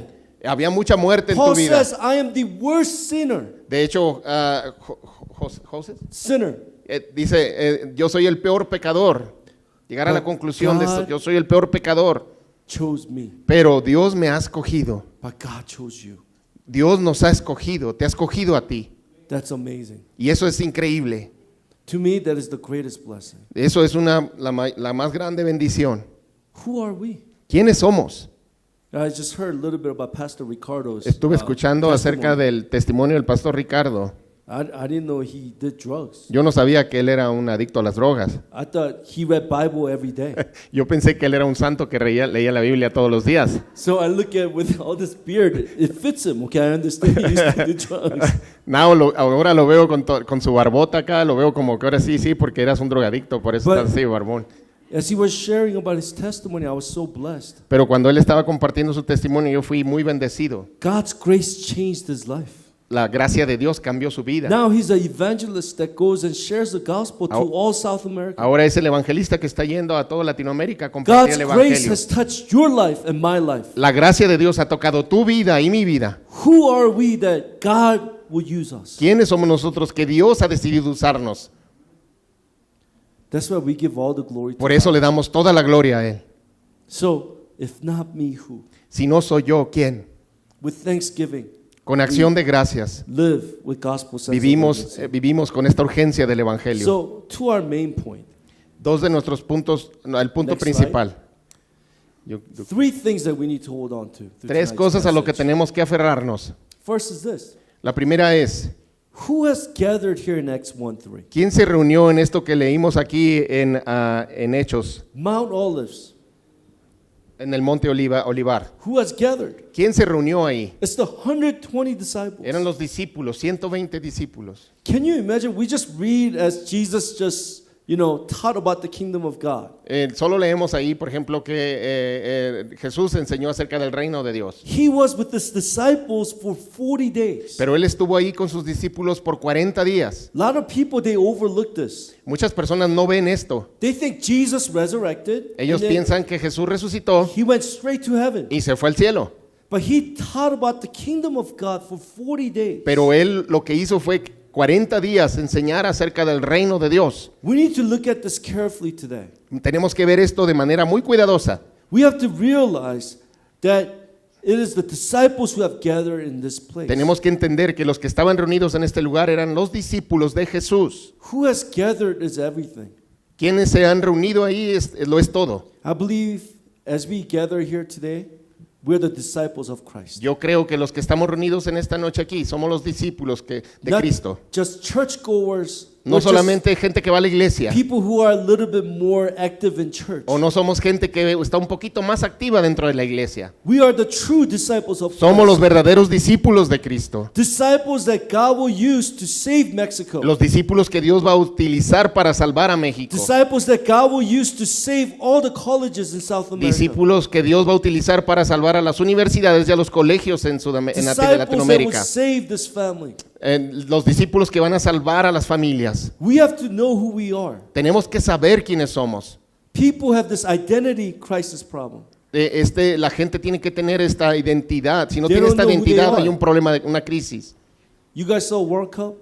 Había mucha muerte en Paul tu vida. says, I am the worst sinner. De hecho, Sinner. dice, yo soy el peor pecador. Llegar a la But conclusión de esto, God yo soy el peor pecador. Chose me, Pero Dios me ha escogido. but God chose you. Dios nos ha escogido, te ha escogido a ti. That's amazing. Y eso es increíble. To me, that is the greatest blessing. Eso es la más grande bendición. Who are we? ¿Quiénes somos? I just heard a little bit about Pastor Ricardo's Estuve escuchando acerca testimony. del testimonio del pastor Ricardo. I didn't know he did drugs. Yo no sabía que él era un adicto a las drogas. I thought he read Bible every day. Yo pensé que él era un santo que leía la Biblia todos los días. So I look at with all this beard, it fits him. Okay, I understand he used to do drugs. Ahora lo veo con su barbota acá, lo veo como que ahora sí, porque eras un drogadicto, por eso But- estás así, barbón. As he was sharing about his testimony, I was so blessed. Pero cuando él estaba compartiendo su testimonio, yo fui muy bendecido. God's grace changed his life. La gracia de Dios cambió su vida. Now he's an evangelist that goes and shares the gospel to all South America. Ahora es el evangelista que está yendo a toda Latinoamérica a compartir God's el grace evangelio. has touched your life and my life. La gracia de Dios ha tocado tu vida y mi vida. Who are we that God will use us? ¿Quiénes somos nosotros que Dios ha decidido usarnos? That's why we give all the glory to Por eso God. le damos toda la gloria a Él. So, if not me, who? Si no soy yo, ¿quién? With thanksgiving, Con acción de gracias live with gospel sensitivity. vivimos con esta urgencia del evangelio. So, to our main point, Dos de nuestros puntos, el punto Next principal. three things that we need to hold on to. through Tres tonight's cosas a lo que message. tenemos que aferrarnos. First is this. La primera es, Who has gathered here in Acts 1:3? ¿quién se reunió en esto que leímos aquí en Hechos, Mount Olives. en el monte Olivar? Who has gathered? ¿Quién se reunió ahí? It's the 120 disciples. Eran los discípulos, 120 discípulos. Can you imagine? We just read as Jesus just, taught about the kingdom of God. Solo leemos ahí, por ejemplo, que Jesús enseñó acerca del reino de Dios. He was with his disciples for 40 days. Pero Él estuvo ahí con sus discípulos por 40 días. A lot of people, they overlook this. Muchas personas no ven esto. They think Jesus resurrected. Ellos and then piensan que Jesús resucitó he went straight to heaven. y se fue al cielo. But he taught about the kingdom of God for 40 days. Pero Él lo que hizo fue 40 días enseñar acerca del reino de Dios. We need to look at this carefully today. Tenemos que ver esto de manera muy cuidadosa. We have to realize that it is the disciples who have gathered in this place. Tenemos que entender que los que estaban reunidos en este lugar eran los discípulos de Jesús. Who has gathered is everything. Quienes se han reunido ahí lo es todo. I believe as we gather here today, we're the disciples of Christ. Yo creo que los que estamos reunidos en esta noche aquí somos los discípulos de Not Cristo. just churchgoers, No or just solamente gente que va a la iglesia, people who are a little bit more active in church. o no somos gente que está un poquito más activa dentro de la iglesia. We are the true disciples of Somos los Christ. verdaderos discípulos de Cristo. Disciples that God will use to save Mexico. Los discípulos que Dios va a utilizar para salvar a México. Disciples that God will use to save all the colleges in South America. Discípulos que Dios va a utilizar para salvar a las universidades y a los colegios en Disciples that will Latinoamérica. save this family. Los discípulos que van a salvar a las familias. We have to know who we are. Tenemos que saber quiénes somos. People have this identity crisis problem. La gente tiene que tener esta identidad. Si no They tiene don't esta know who they identidad, are. hay un problema, una crisis. You guys saw World Cup?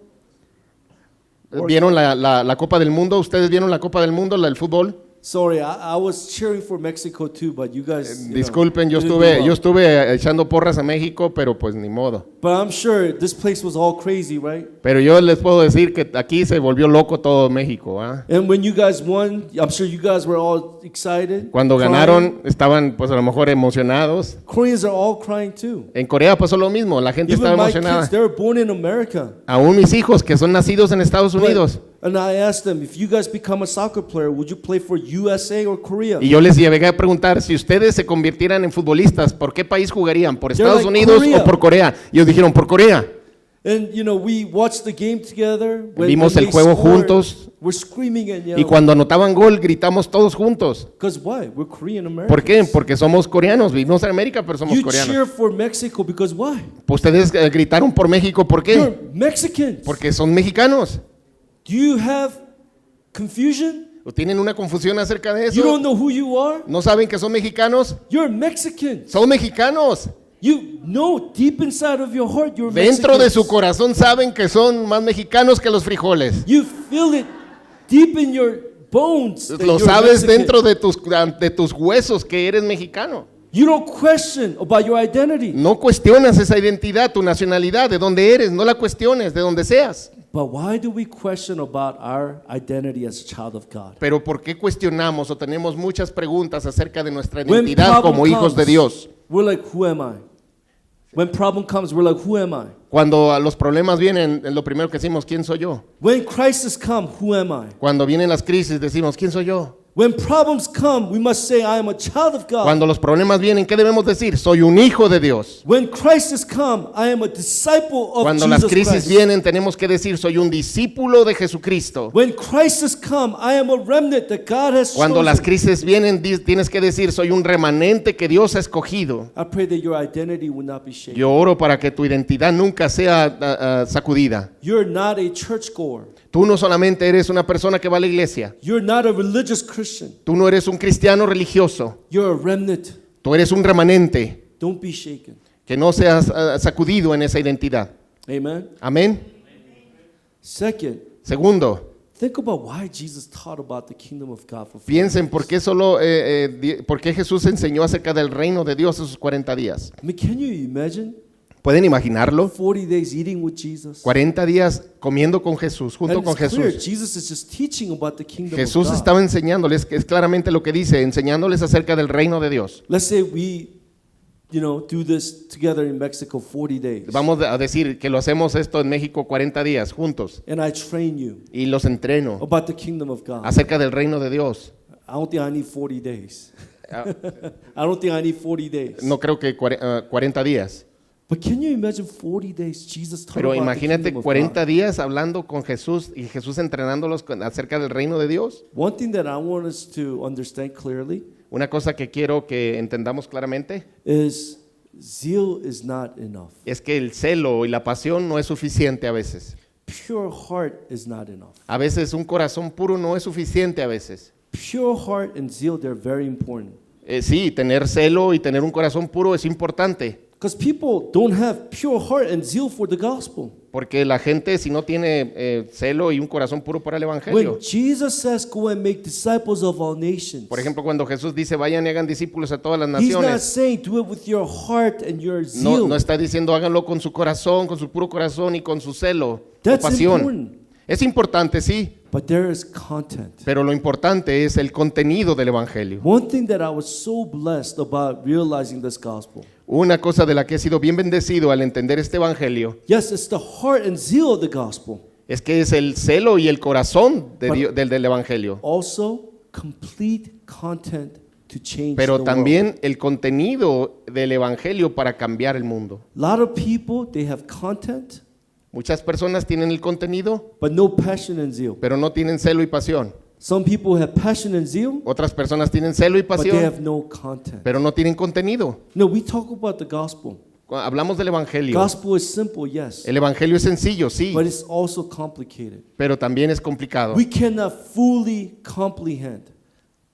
¿Vieron la Copa del Mundo? ¿Ustedes vieron la Copa del Mundo, el fútbol? Sorry, I was cheering for Mexico too, but you guys. Disculpen, yo didn't do well. estuve echando porras a México, pero pues ni modo. But I'm sure this place was all crazy, right? Pero yo les puedo decir que aquí se volvió loco todo México. ¿Ah? And when you guys won, I'm sure you guys were all excited. Cuando crying. ganaron, estaban pues a lo mejor emocionados. Koreans are all crying too. En Corea pasó lo mismo, la gente Even estaba my kids, emocionada. they were born in America. Aún mis hijos que son nacidos en Estados Unidos. And I asked them, if you guys become a soccer player, would you play for USA or Korea? Y yo les llegué a preguntar, si ustedes se convirtieran en futbolistas, ¿por qué país jugarían? ¿Por They're Estados like, Unidos Korea. o por Corea? Y ellos dijeron, por Corea. And we watched the game together. Vimos when el they juego scored, juntos. We're screaming and Y yelling. cuando anotaban gol, gritamos todos juntos. Because why? We're Korean Americans. ¿Por qué? Porque somos coreanos, vivimos en América, pero somos You coreanos. cheer for Mexico because why? Ustedes gritaron por México, ¿por qué? You're Mexicans. Porque son mexicanos. Do you have confusion? ¿O tienen una confusión acerca de You don't eso? know who you are? ¿No saben que son mexicanos? You're Mexicans. Son mexicanos. You know deep inside of your heart you're Dentro de Mexicans. su corazón saben que son más mexicanos que los frijoles. You feel it deep in your bones. that Lo you're sabes Mexican. dentro de tus huesos que eres mexicano. You don't question about your identity. No cuestionas esa identidad, tu nacionalidad, de dónde eres, no la cuestiones, de donde seas. But why do we question about our identity as a child of God? Pero ¿por qué cuestionamos o tenemos muchas preguntas acerca de nuestra When identidad problem como hijos de comes, Dios? we're like, who am I? When problem comes, we're like, who am I? Cuando los problemas vienen, lo primero que decimos, ¿quién soy yo? When crisis come, who am I? Cuando vienen las crisis, decimos, ¿quién soy yo? When problems come, we must say, I am a child of God. Cuando los problemas vienen, ¿qué debemos decir? Soy un hijo de Dios. When crisis come, I am a disciple of Cuando las Jesus crisis Christ. vienen, tenemos que decir, soy un discípulo de Jesucristo. When crisis come, I am a remnant that God has Cuando las chosen. crisis vienen, tienes que decir, soy un remanente que Dios ha escogido. I pray that your identity will not be shaken. Yo oro para que tu identidad nunca sea sacudida. You're not a churchgoer. Tú no solamente eres una persona que va a la iglesia. You're not a religious Christian. Tú no eres un cristiano religioso. You're a remnant. Tú eres un remanente. Don't be shaken. Que no seas sacudido en esa identidad. Amen. Amén. Second, Segundo, think about why Jesus taught about the kingdom of God for 40 piensen days. por qué Jesús enseñó acerca del reino de Dios esos 40 días. I mean, can you imagine ¿Pueden imaginarlo? 40 days eating with Jesus? 40 días comiendo con Jesús, junto And con it's clear, Jesús. Jesus is just teaching about the kingdom Jesús of God. estaba enseñándoles, que es claramente lo que dice, enseñándoles acerca del reino de Dios. Let's say we, do this together in Mexico 40 days. Vamos a decir que lo hacemos esto en México 40 días juntos And I train you y los entreno about the kingdom of God. acerca del reino de Dios. I don't think I need 40 days. Ah, I don't think I need 40 days. No creo que 40 días, But can you imagine 40 days Jesus taught pero about the imagínate kingdom of 40 God? días hablando con Jesús y Jesús entrenándolos acerca del reino de Dios. One thing that I want us to understand clearly Una cosa que quiero que entendamos claramente is zeal is not enough. es que el celo y la pasión no es suficiente a veces. Pure heart is not enough. A veces un corazón puro no es suficiente a veces. Pure heart and zeal, they're very important. Sí, tener celo y tener un corazón puro es importante, Because people don't have pure heart and zeal for the gospel. porque la gente si no tiene celo y un corazón puro para el evangelio. When Jesus says, go and make disciples of all nations, Por ejemplo, cuando Jesús dice vayan y hagan discípulos a todas las He's not naciones, saying do it with your heart and your zeal. no está diciendo háganlo con su corazón, con su puro corazón y con su celo o That's pasión. important. Es importante, sí, But there is content. pero lo importante es el contenido del evangelio. One thing that I was so blessed about realizing this gospel. Una cosa de la que he sido bien bendecido al entender este evangelio Yes, it's the heart and zeal of the gospel. es que es el celo y el corazón de del evangelio, Also, complete content to change pero the también world. el contenido del evangelio para cambiar el mundo. A lot of people, they have content, Muchas personas tienen el contenido, but no passion and zeal. pero no tienen celo y pasión. Some people have passion and zeal, Otras personas tienen celo y but they pasión, have no content. pero no tienen contenido. No, we talk about the gospel. Hablamos del evangelio. Gospel is simple, yes, El evangelio es sencillo, sí, but it's also complicated. pero también es complicado. We cannot fully comprehend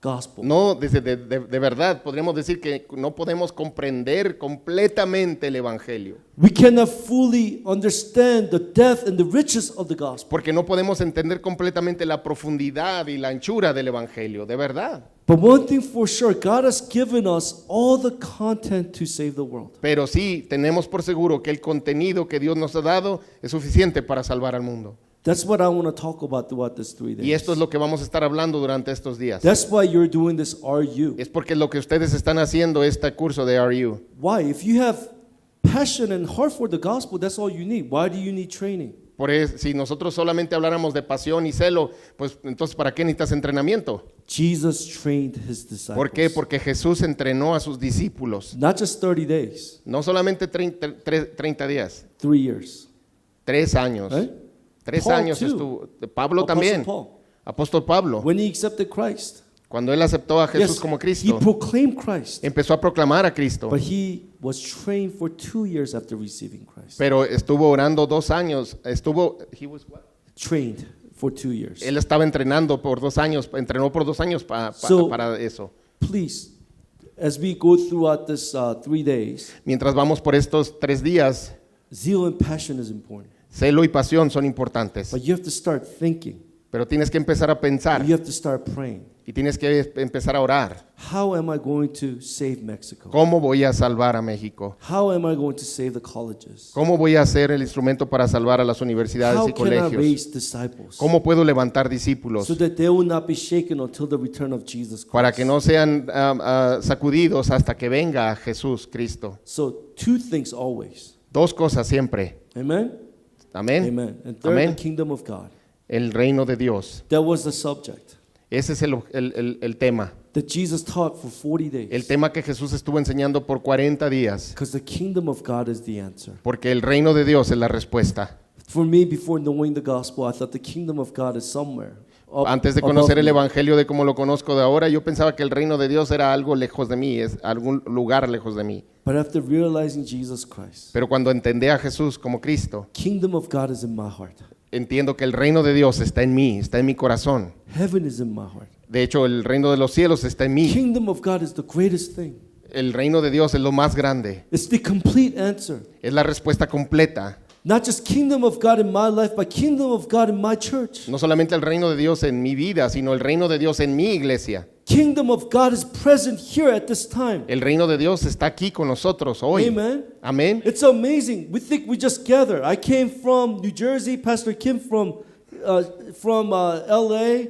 gospel. No, de verdad, podríamos decir que no podemos comprender completamente el evangelio, We cannot fully understand the depth and the riches of the gospel. porque no podemos entender completamente la profundidad y la anchura del evangelio, de verdad. But one thing for sure, God has given us all the content to save the world. Pero sí, tenemos por seguro que el contenido que Dios nos ha dado es suficiente para salvar al mundo. That's what I want to talk about throughout this 3 days. Y esto es lo que vamos a estar hablando durante estos días. That's why you're doing this RU. Es porque lo que ustedes están haciendo este curso de RU. Why? If you have passion and heart for the gospel, that's all you need. Why do you need training? Si nosotros solamente habláramos de pasión y celo, pues entonces ¿para qué necesitas entrenamiento? Jesus trained his disciples. ¿Por qué? Porque Jesús entrenó a sus discípulos. Not just 30 days, No solamente 30 días, 3 years. 3 años. Right? 3 Paul años too. estuvo. Pablo Apostle también. Paul. Apóstol Pablo. When he accepted Christ, Cuando él aceptó a Jesús yes, como he Cristo, proclaimed Christ, empezó a proclamar a Cristo. but he was trained for 2 years after receiving Christ. Pero estuvo orando 2 años. Trained for 2 years. Él estaba entrenando por 2 años. Entrenó por 2 años So- para eso. Please, as we go throughout this 3 days, Mientras vamos por estos 3 días, zeal and passion is important. celo y pasión son importantes. But you have to start thinking. Pero tienes que empezar a pensar You have to start praying. y tienes que empezar a orar. How am I going to save Mexico? ¿Cómo voy a salvar a México? How am I going to save the colleges? ¿Cómo voy a hacer el instrumento para salvar a las universidades How y can I colegios? raise disciples ¿Cómo puedo levantar discípulos so that they will not be shaken until the return of Jesus Christ? para que no sean sacudidos hasta que venga Jesús Cristo? So two things always. Dos cosas siempre. Amen? Amén. Amen. And third, Amén. the kingdom of God. El reino de Dios. That was the subject Ese es el tema. that Jesus taught for 40 days. El tema que Jesús estuvo enseñando por 40 días. Because the kingdom of God is the answer. Porque el reino de Dios es la respuesta. For me, before knowing the gospel, I thought the kingdom of God is somewhere. Antes de conocer el evangelio de como lo conozco de ahora, yo pensaba que el reino de Dios era algo lejos de mí, es algún lugar lejos de mí. But after realizing Jesus Christ, Pero cuando entendí a Jesús como Cristo, kingdom of God is in my heart. entiendo que el reino de Dios está en mí, está en mi corazón. Heaven is in my heart. De hecho, el reino de los cielos está en mí. Kingdom of God is the greatest thing. El reino de Dios es lo más grande. It's the complete answer. Es la respuesta completa. Not just kingdom of God in my life, but kingdom of God in my church. No solamente el reino de Dios en mi vida, sino el reino de Dios en mi iglesia. Kingdom of God is present here at this time. El reino de Dios está aquí con nosotros hoy. Amen. Amén. It's amazing. We think we just gather. I came from New Jersey, Pastor Kim from LA.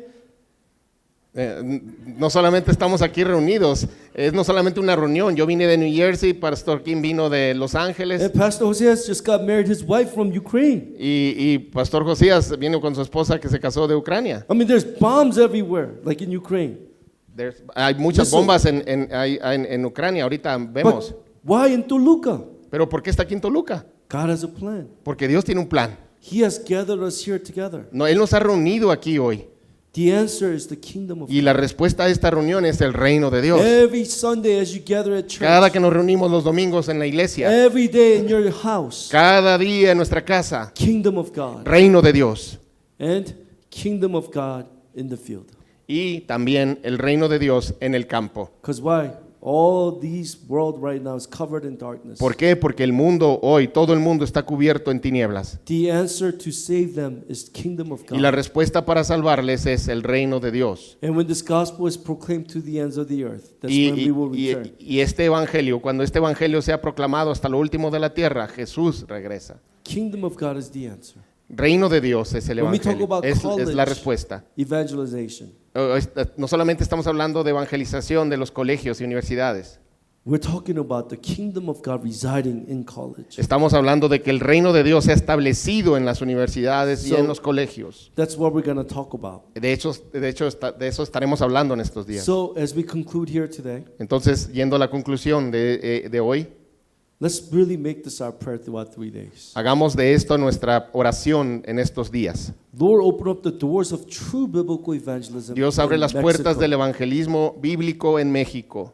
No solamente estamos aquí reunidos, es no solamente una reunión. Yo vine de New Jersey, Pastor Kim vino de Los Ángeles And Pastor Josias just got married his wife from Ukraine. y Pastor Josías vino con su esposa que se casó de Ucrania. I mean, there's bombs everywhere, like in Ukraine. Hay muchas Listen. bombas en Ucrania, ahorita vemos. But why in Toluca? Pero ¿por qué está aquí en Toluca? God has a plan. Porque Dios tiene un plan. He has gathered us here together. No, Él nos ha reunido aquí hoy. The answer is the kingdom of Y la respuesta a esta reunión es el reino de Dios. Every Sunday as you gather at church, Cada que nos reunimos los domingos en la iglesia, every day in your house, cada día en nuestra casa, kingdom of God reino de Dios. and kingdom of God in the field. Y también el reino de Dios en el campo. Because why? All this world right now is covered in darkness. ¿Por qué? Porque el mundo hoy, todo el mundo está cubierto en tinieblas. The answer to save them is kingdom of Y la God. respuesta para salvarles es el reino de Dios. And when this gospel is proclaimed to the ends of the earth, that's Y, when we will return. y este evangelio, cuando este evangelio sea proclamado hasta lo último de la tierra, Jesús regresa. Kingdom of God is the answer. Reino de Dios es el When we talk evangelio, about es college, la respuesta. Evangelization. No solamente estamos hablando de evangelización de los colegios y universidades. We're talking about the kingdom of God residing in college. Estamos hablando de que el reino de Dios se ha establecido en las universidades y So- en los colegios. That's what we're going to talk about. De hecho, de eso estaremos hablando en estos días. So as we conclude here today, Entonces, yendo a la conclusión de hoy, let's really make this our prayer throughout 3 days. hagamos de esto nuestra oración en estos días. Lord, open up the doors of true biblical evangelism. Dios abre in las puertas Mexico. del evangelismo bíblico en México.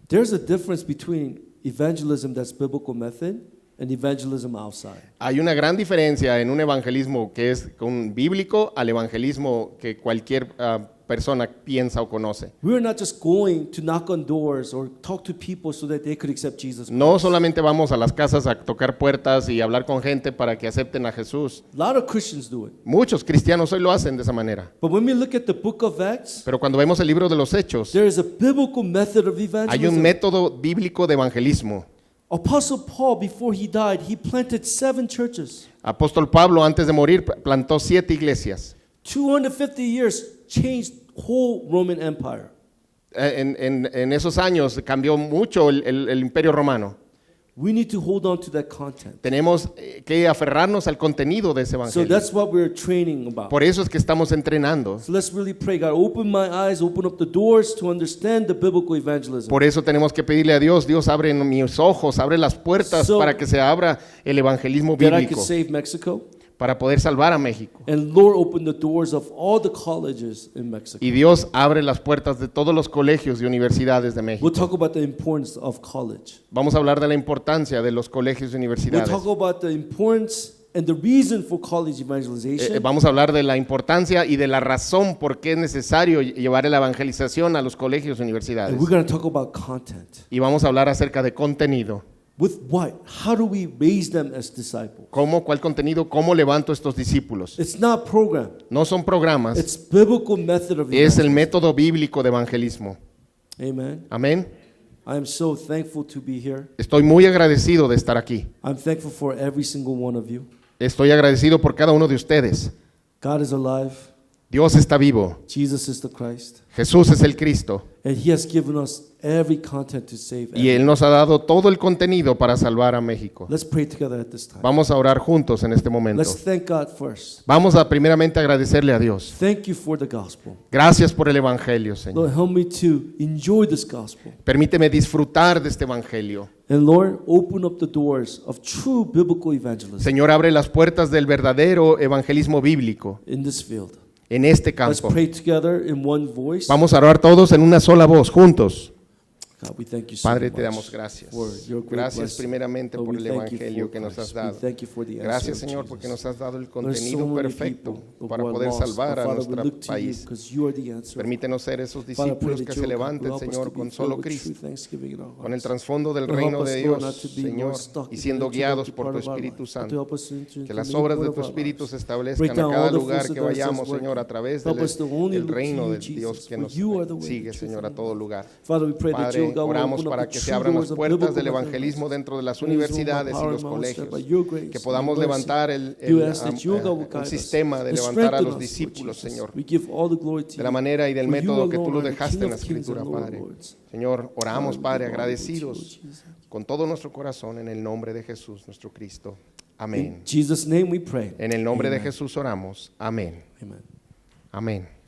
There's a difference between evangelism that's biblical method and evangelism outside. Hay una gran diferencia en un evangelismo que es un bíblico al evangelismo que cualquier persona piensa o conoce. We're not just going to knock on doors or talk to people so that they could accept Jesus Christ. No solamente vamos a las casas a tocar puertas y hablar con gente para que acepten a Jesús. A lot of Christians do it. Muchos cristianos hoy lo hacen de esa manera. But when we look at the book of Acts, Pero cuando vemos el libro de los Hechos, there is a biblical method of hay un evangelism. método bíblico de evangelismo. Apostle Paul, before he died, he planted 7 churches. Apóstol Pablo, antes de morir, plantó 7 iglesias. 250 years changed whole Roman Empire. En esos años cambió mucho el imperio romano. We need to hold on to that content. Tenemos que aferrarnos al contenido de ese So evangelio. that's what we're training about. Por eso es que estamos entrenando. So let's really pray, God, open my eyes, open up the doors to understand the biblical evangelism. Por eso tenemos que pedirle a Dios, Dios abre mis ojos, abre las puertas So- para que se abra el evangelismo That I bíblico, could save Mexico. para poder salvar a México. And Lord, open the doors of all the colleges in Mexico. Y Dios abre las puertas de todos los colegios y universidades de México. We'll talk about the importance of college. Vamos a hablar de la importancia de los colegios y We'll universidades. talk about the importance and the reason for college evangelization. Vamos a hablar de la importancia y de la razón por qué es necesario llevar la evangelización a los colegios y universidades. And we're going to talk about content. Y vamos a hablar acerca de contenido. With what? How do we raise them as disciples? ¿Cómo? ¿Cuál contenido? ¿Cómo levanto estos discípulos? It's not program. No son programas, It's biblical method of es el evangelism. método bíblico de evangelismo. Amen. Amén. I am so thankful to be here. Estoy muy agradecido de estar aquí. I'm thankful for every single one of you. Estoy agradecido por cada uno de ustedes. God is alive. Dios está vivo. Jesus is the Christ. Jesús es el Cristo. And He has given us every content to save. Y Él nos ha dado todo el contenido para salvar a México. Let's pray together at this time. Vamos a orar juntos en este momento. Let's thank God first. Vamos a primeramente agradecerle a Dios. Thank you for the gospel. Gracias por el Evangelio, Señor. Lord, help me to enjoy this gospel. Permíteme disfrutar de este Evangelio. And Lord, open up the doors of true biblical evangelism Señor, abre las puertas del verdadero evangelismo bíblico in this field. en este Let's campo. pray together in one voice. Vamos a orar todos en una sola voz, juntos. God, we thank you so Padre, much te damos gracias. for your great Gracias blessing. primeramente Lord, por we el thank you Evangelio for que nos has Christ. We dado. thank you for the answer Gracias, of Señor, Jesus. porque nos has dado el There's so contenido many perfecto people para who are poder lost. salvar a Father, we nuestro look to you país. 'cause you are the answer. Permítenos ser esos Father, I pray discípulos that que you se will levanten, help us to Señor, be con filled solo with true Cristo, thanksgiving in our con el hearts. trasfondo del Lord, reino help us, de Lord, Dios, not to be, Señor, Lord, stuck y in siendo it, to guiados be por part tu of our Espíritu life, but to Santo. help us into Que las the obras main de part tu of our Espíritu lives. se establezcan Break a down cada all the lugar forces que of darkness vayamos, working. Señor, a través Help us to only del look to reino you, de Dios Jesus, que for nos you are the way, sigue, the truth, Señor, a and the todo life. lugar. Father, we pray that you, Padre, God, will oramos open up para the que se true abran doors las of puertas biblical del evangelism. evangelismo dentro de las It is all by universidades y power los and by colegios. by your grace Que and podamos your mercy. levantar You ask that you, God, will guide un us sistema de and levantar a strengthen los us, Lord discípulos, Jesus. Señor, We give all the glory to de la you. manera y del For you método que tú alone lo are the dejaste King en la of kings and Escritura, Lord of Padre. lords. Señor, oramos, Father, we Padre, give all the glory to you, agradecidos Jesus. con todo nuestro corazón en el nombre de Jesús, nuestro Cristo. Amén. In Jesus' name we pray. En el nombre de Amen. Jesús oramos. Amén. Amen. Amén.